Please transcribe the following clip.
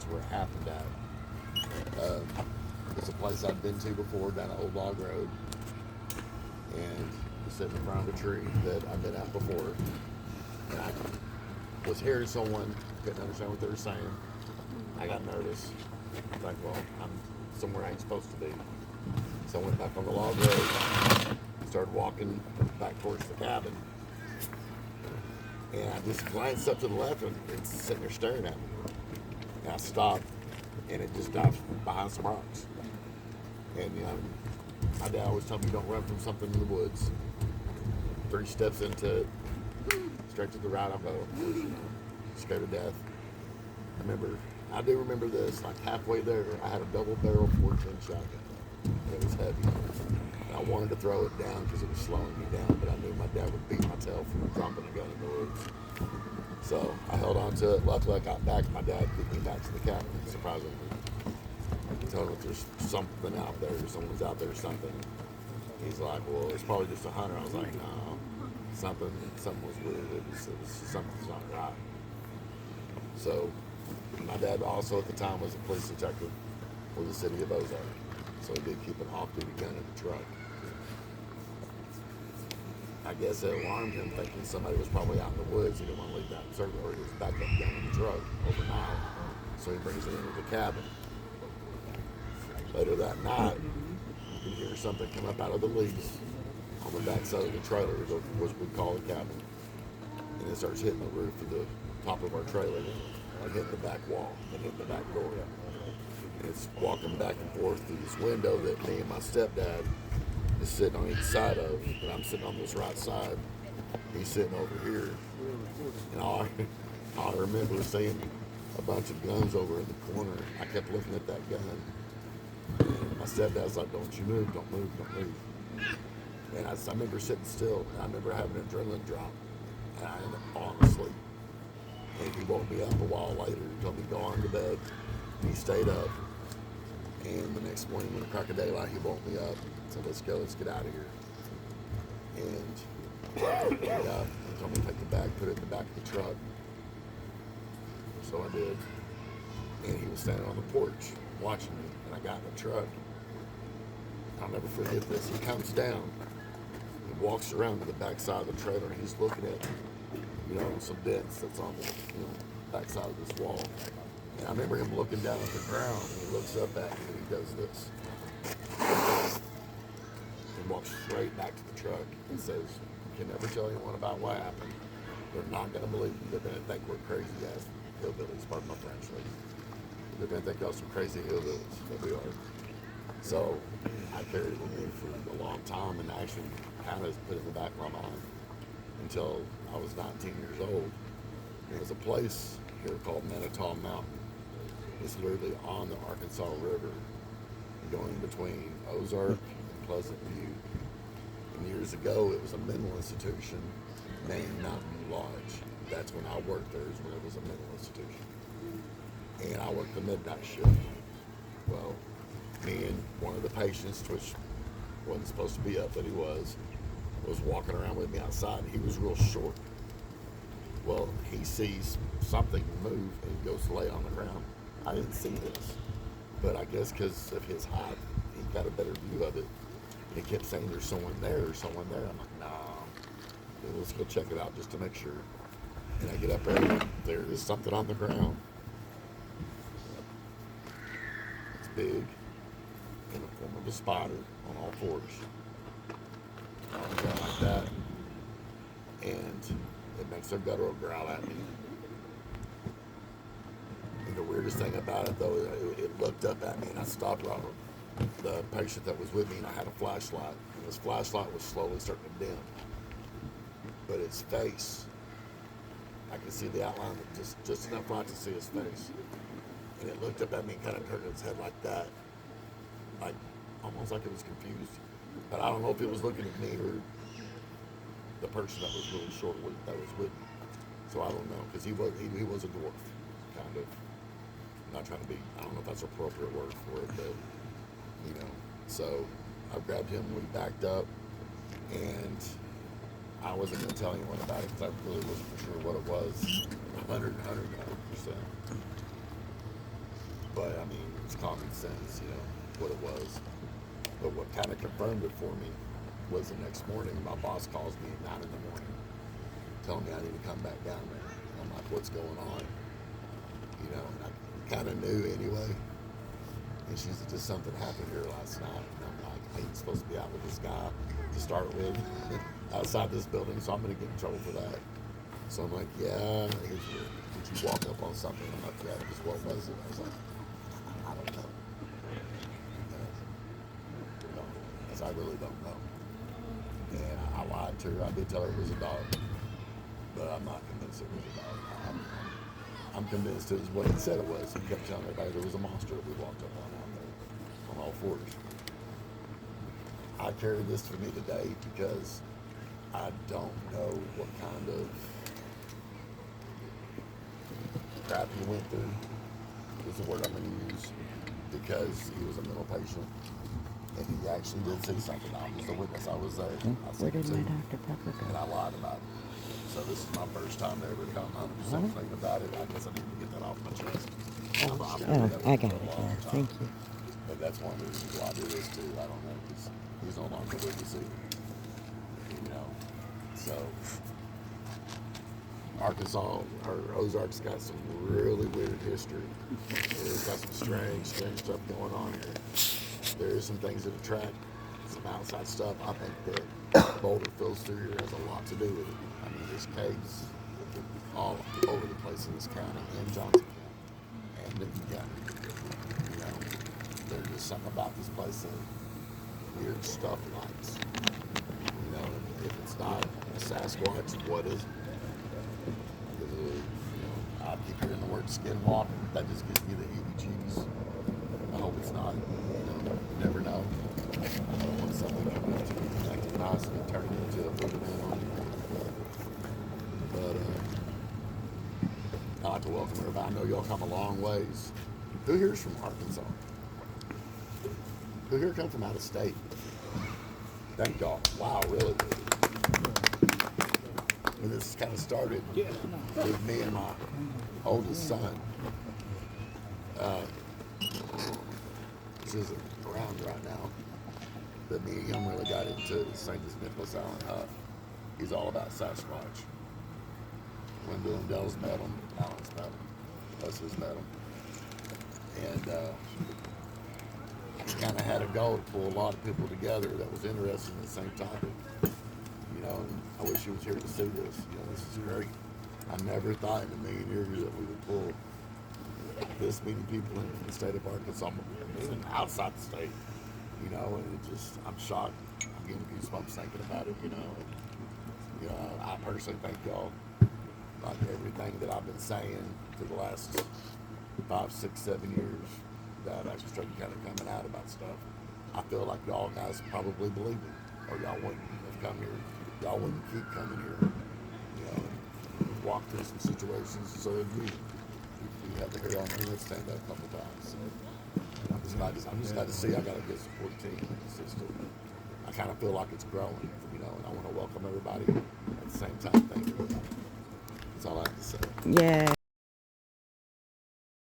woods where it happened at. It's a place I'd been to before down an old log road, and was sitting in front of a tree that I've been at before, and I was hearing someone, couldn't understand what they were saying. I got nervous, like, well, I'm somewhere I ain't supposed to be. So I went back on the log road, started walking back towards the cabin, and I just glanced up to the left, and it's sitting there staring at me. And I stopped, and it just dived behind some rocks. And my dad always told me, don't run from something in the woods. 3 steps into it, straight to the right I go, scared to death. I do remember this, like halfway there, I had a double barrel 14 shotgun. It was heavy. And I wanted to throw it down because it was slowing me down, but I knew my dad would beat my tail for dropping a gun in the woods. So I held on to it. Luckily, I got back. My dad took me back to the cabin, surprisingly. I told him if there's something out there, someone's out there or something. He's like, well, it's probably just a hunter. I was like, no, something was weird. It was something's not right. So my dad also at the time was a police detective for the city of Ozark. So he did keep an off-duty gun in the truck. I guess it alarmed him, thinking somebody was probably out in the woods. He didn't want to leave that circle or his backup gun in the truck overnight. So he brings it into the cabin. Later that night, you hear something come up out of the leaves on the back side of the trailer, which we call the cabin. And it starts hitting the roof of the top of our trailer, and hitting the back wall, and hitting the back door. And it's walking back and forth through this window that me and my stepdad is sitting on each side of, and I'm sitting on this right side. He's sitting over here. And all I remember is seeing a bunch of guns over in the corner. I kept looking at that gun. And my stepdad's like, don't you move, don't move, don't move. And I remember sitting still, and I remember having an adrenaline drop, and I ended up falling asleep. And he woke me up a while later. He told me to go on to bed. And he stayed up. And the next morning, when the crack of daylight, he woke me up. Said, let's get out of here. And he got up. He told me to take the bag, put it in the back of the truck. So I did. And he was standing on the porch watching me. And I got in the truck. I'll never forget this. He comes down. He walks around to the back side of the trailer, and he's looking at, some dents that's on the, back side of this wall. And I remember him looking down at the ground, and he looks up at me, and he does this. And walks straight back to the truck and says, you can never tell anyone about what happened. They're not going to believe you. They're going to think we're crazy ass hillbillies, pardon my French. They're going to think us some crazy hillbillies that we are. So I carried it with me for a long time, and actually kind of put it in the back of my mind until I was 19 years old. There's a place here called Manitou Mountain. It's literally on the Arkansas River, going between Ozark and Pleasant View. And years ago, it was a mental institution named Mountain View Lodge. That's when I worked there, is when it was a mental institution. And I worked the midnight shift. Well, me and one of the patients, which wasn't supposed to be up, but he was walking around with me outside. He was real short. Well, he sees something move, and he goes to lay on the ground. I didn't see this, but I guess because of his height, he got a better view of it. And he kept saying, there's someone there, there's someone there. I'm like, nah, let's go check it out just to make sure. And I get up there, and there is something on the ground. It's big, in the form of a spider on all fours. On the ground like that. And it makes their guttural growl at me. And the weirdest thing about it, though, it looked up at me, and I stopped right. The patient that was with me, and I had a flashlight, and this flashlight was slowly starting to dim. But its face, I could see the outline, just enough light to see his face. And it looked up at me and kind of turned its head like that, like almost like it was confused. But I don't know if it was looking at me or the person that was really short that was with me. So I don't know, because he was a dwarf, kind of. I'm not trying to be, I don't know if that's an appropriate word for it, but, So I grabbed him, we backed up, and I wasn't going to tell anyone about it because I really wasn't for sure what it was. 100%. But I mean, it's common sense, what it was. But what kind of confirmed it for me was the next morning, my boss calls me at 9 in the morning, telling me I need to come back down there. I'm like, what's going on? And I kind of knew anyway. And she said, just something happened here last night. And I'm like, I ain't supposed to be out with this guy to start with outside this building, so I'm going to get in trouble for that. So I'm like, yeah, did you walk up on something? I'm like, yeah, because what was it? I was like, I don't know. Because I really don't know. And I lied to her. I did tell her it was a dog, but I'm not convinced it was a dog. I'm convinced it was what he said it was. He kept telling everybody there was a monster that we walked up on out there on all fours. I carry this for me today because I don't know what kind of crap he went through, is the word I'm going to use, because he was a mental patient. And he actually did see something. I was the witness. I was there. I Where did my it, Dr. Pepper go? and I lied about it. So this is my first time to ever come 100% thinking about it. I guess I need to get that off my chest. Oh, I got it. Yeah, thank you. But that's one of the reasons why I do this too. I don't know, because he's no longer with us either. So Arkansas or Ozark's got some really weird history. It's got some strange stuff going on here. There is some things that attract, some outside stuff. I think that Boulder fills through here has a lot to do with it. I mean, there's caves all over the place in this county, and Johnson County, and Newton County. There's just something about this place that weird stuff lights. If it's not a Sasquatch, what is it? I keep hearing the word skinwalker. That just gives me the heebie-jeebies. I hope it's not. You never know. I don't want something coming up to me, connected nice and turning into a boogeyman on me. But I'd like to welcome everybody. I know y'all come a long ways. Who here's from Arkansas? Who here come from out of state? Thank y'all. Wow, really? And this kind of started with me and my oldest son. This isn't around right now, but me and him really got into it. St. Nicholas Allen Huff. He's all about Sasquatch. Wendell and Dell's met him. Allen's met him. Leslie's met him. And he kind of had a goal to pull a lot of people together that was interested in the same topic. And I wish he was here to see this. This is great. I never thought in a million years that we would pull this many people in the state of Arkansas and outside the state. And I'm shocked. I'm getting goosebumps thinking about it. I personally thank y'all. Like everything that I've been saying for the last 5, 6, 7 years that I just started kind of coming out about stuff. I feel like y'all guys probably believe it, or y'all wouldn't have come here. Y'all wouldn't keep coming here, and walk through some situations. So you have to hear on me and stand up a couple times. So I'm just glad to see I got a good support team. I kind of feel like it's growing, and I want to welcome everybody at the same time. Thank you. That's all I have to say. Yeah.